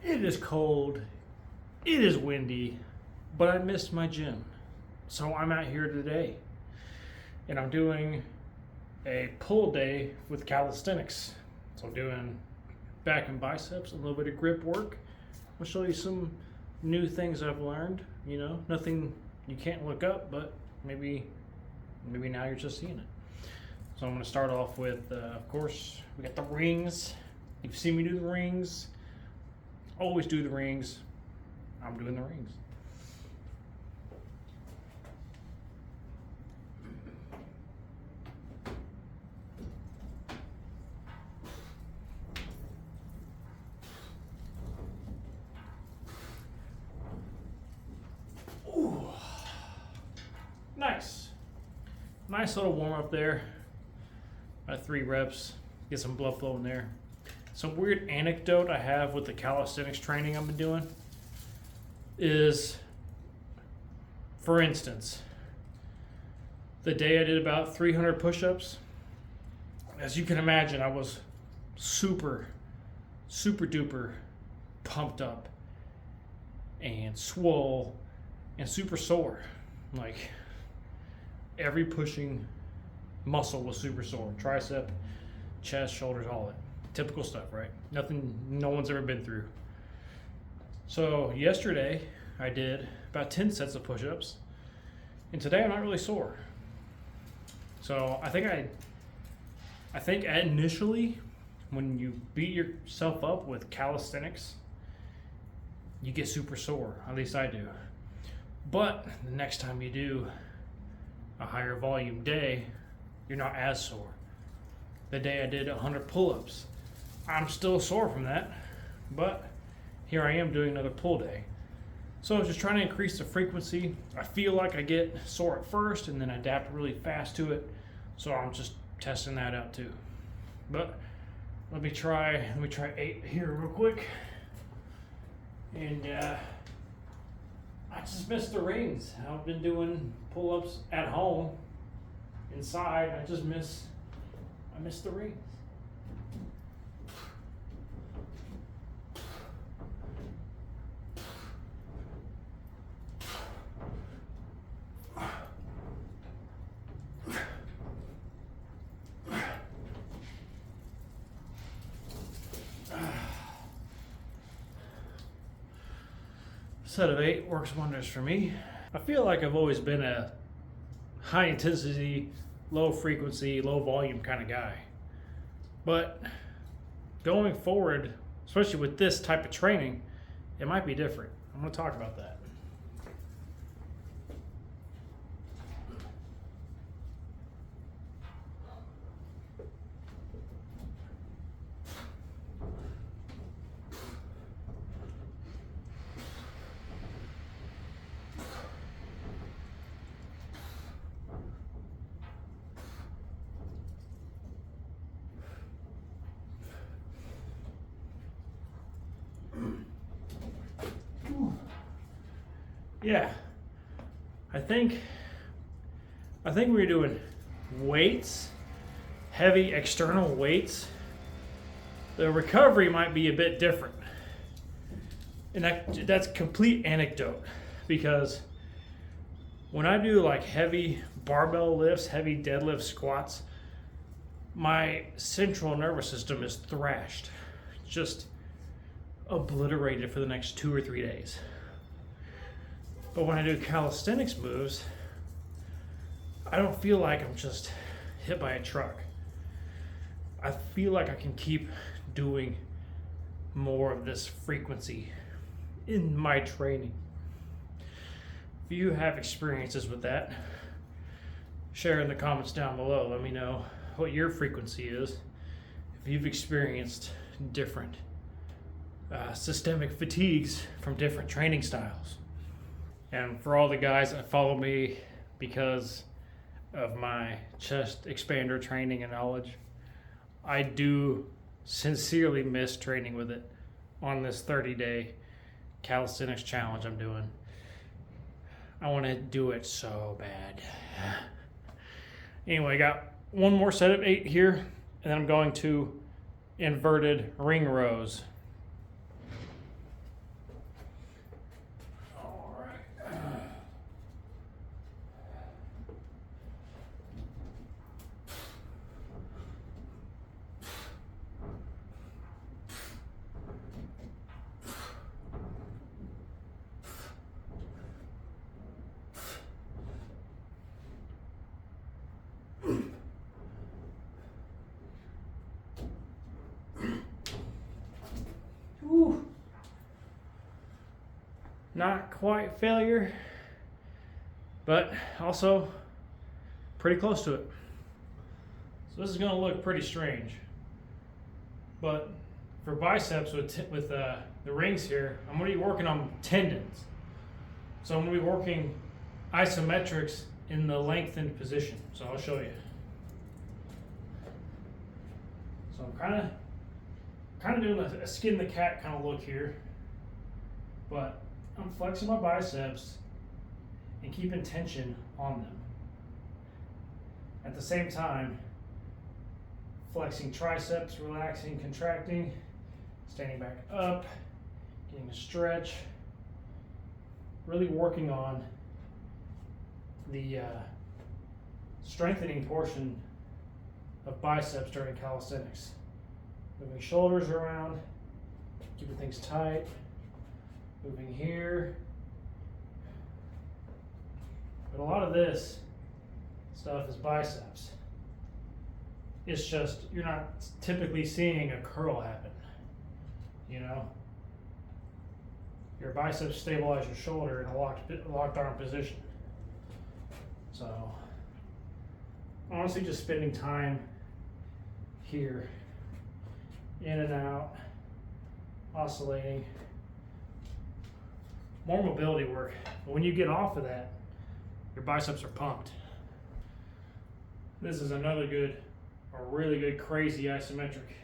It is cold, it is windy, but I missed my gym. So I'm out here today and I'm doing a pull day with calisthenics. So I'm doing back and biceps, a little bit of grip work. I'll show you some new things I've learned. You know, nothing you can't look up, but maybe now you're just seeing it. So I'm going to start off with, of course, we got the rings. You've seen me do the rings. Always do the rings. I'm doing the rings. Ooh. Nice. Nice little warm up there. 3 reps. Get some blood flow in there. Some weird anecdote I have with the calisthenics training I've been doing is, for instance, the day I did about 300 push-ups, as you can imagine, I was super duper pumped up and swole and super sore. Like, every pushing muscle was super sore. Tricep, chest, shoulders, all that. Typical stuff, right? Nothing no one's ever been through. So yesterday I did about 10 sets of push-ups, and today I'm not really sore. So I think initially when you beat yourself up with calisthenics, you get super sore. At least I do. But the next time you do a higher volume day, you're not as sore. The day I did 100 pull-ups, I'm still sore from that, but here I am doing another pull day. So I was just trying to increase the frequency. I feel like I get sore at first and then I adapt really fast to it. So I'm just testing that out too. But let me try 8 here real quick. And I just missed the rings. I've been doing pull-ups at home, inside. I missed the rings. Set of 8 works wonders for me. I feel like I've always been a high intensity, low frequency, low volume kind of guy. But going forward, especially with this type of training, it might be different. I'm going to talk about that. Yeah, I think we're doing weights, heavy external weights. The recovery might be a bit different, and that's complete anecdote, because when I do like heavy barbell lifts, heavy deadlift squats, my central nervous system is thrashed, just obliterated for the next 2 or 3 days. But when I do calisthenics moves, I don't feel like I'm just hit by a truck. I feel like I can keep doing more of this frequency in my training. If you have experiences with that, share in the comments down below. Let me know what your frequency is. If you've experienced different systemic fatigues from different training styles. And for all the guys that follow me because of my chest expander training and knowledge, I do sincerely miss training with it on this 30-day calisthenics challenge I'm doing. I want to do it so bad. Anyway, I got one more set of 8 here, and then I'm going to inverted ring rows. Not quite failure, but also pretty close to it. So this is going to look pretty strange. But for biceps with the rings here, I'm going to be working on tendons. So I'm going to be working isometrics in the lengthened position. So I'll show you. So I'm kind of doing a skin the cat kind of look here, but I'm flexing my biceps and keeping tension on them. At the same time, flexing triceps, relaxing, contracting, standing back up, getting a stretch, really working on the strengthening portion of biceps during calisthenics. Moving shoulders around, keeping things tight, moving here. But a lot of this stuff is biceps. It's just, you're not typically seeing a curl happen, you know? Your biceps stabilize your shoulder in a locked arm position. So, honestly, just spending time here, in and out, oscillating. More mobility work. But when you get off of that, your biceps are pumped. This is another really good crazy isometric.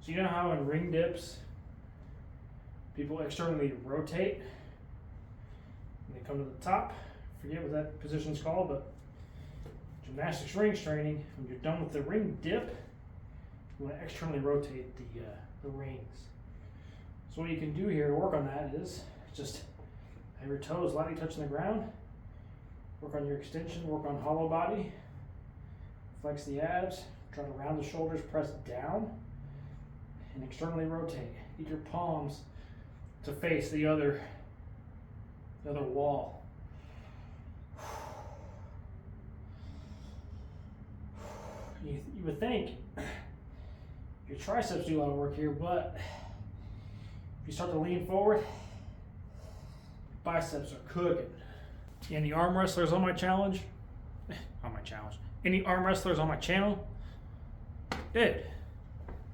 So you know how in ring dips, people externally rotate and they come to the top? Forget what that position's called, but gymnastics rings training, when you're done with the ring dip, you want to externally rotate the rings. So what you can do here to work on that is just have your toes lightly touching the ground, work on your extension, work on hollow body, flex the abs, try to round the shoulders, press down, and externally rotate. Get your palms to face the other wall. You would think your triceps do a lot of work here, but if you start to lean forward, biceps are cooking. Any arm wrestlers on my challenge? Any arm wrestlers on my channel? Dude,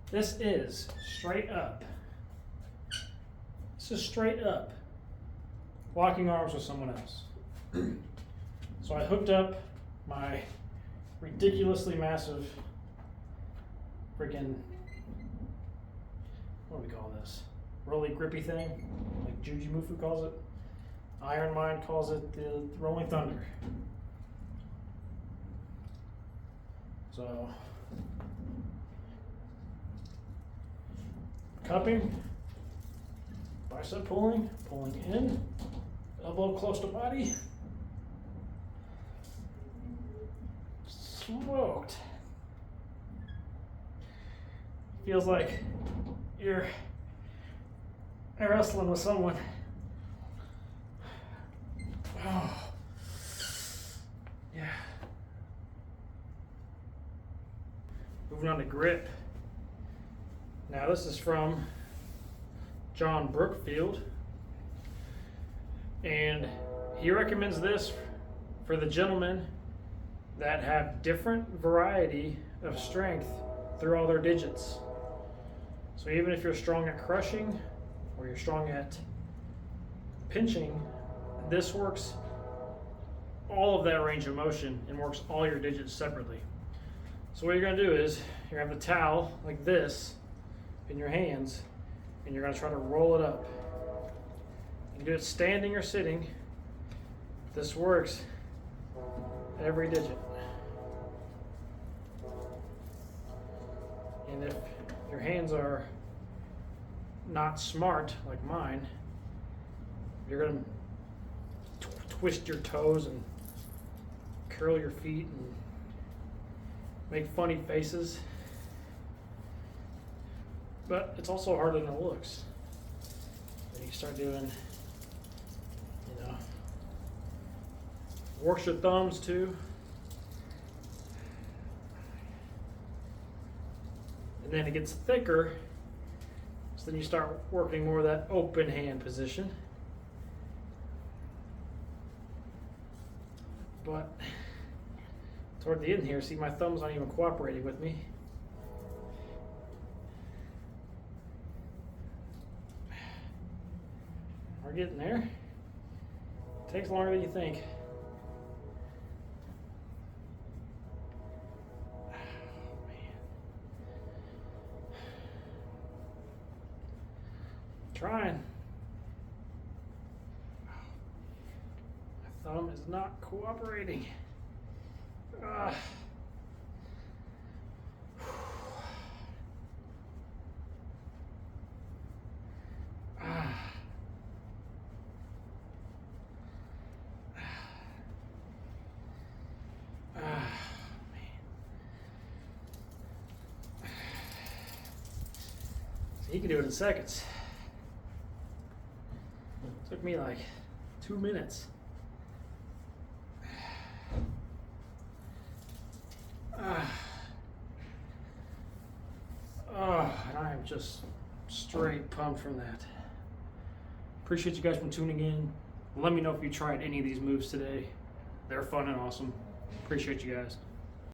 this is straight up. This is straight up locking arms with someone else. So I hooked up my ridiculously massive freaking, what do we call this? Rolly grippy thing, like Jujimufu calls it. Iron Mind calls it the Rolling Thunder. So, cupping, bicep pulling in, elbow close to body. Smoked. Feels like you're wrestling with someone. Oh, yeah. Moving on to grip. Now this is from John Brookfield, and he recommends this for the gentlemen that have different variety of strength through all their digits. So even if you're strong at crushing or you're strong at pinching, this works all of that range of motion and works all your digits separately. So what you're gonna do is you're gonna have the towel like this in your hands, and you're gonna try to roll it up. You can do it standing or sitting. This works every digit. And if your hands are not smart like mine, you're gonna twist your toes and curl your feet and make funny faces. But it's also harder than it looks. Then you start doing, works your thumbs too. And then it gets thicker, so then you start working more of that open hand position. but toward the end here, see my thumb's not even cooperating with me. We're getting there. Takes longer than you think. Oh, man. Trying. My thumb is not cooperating. Ah. He can do it in seconds. Took me like 2 minutes. And I am just straight pumped from that. Appreciate you guys for tuning in. Let me know if you tried any of these moves today. They're fun and awesome. Appreciate you guys.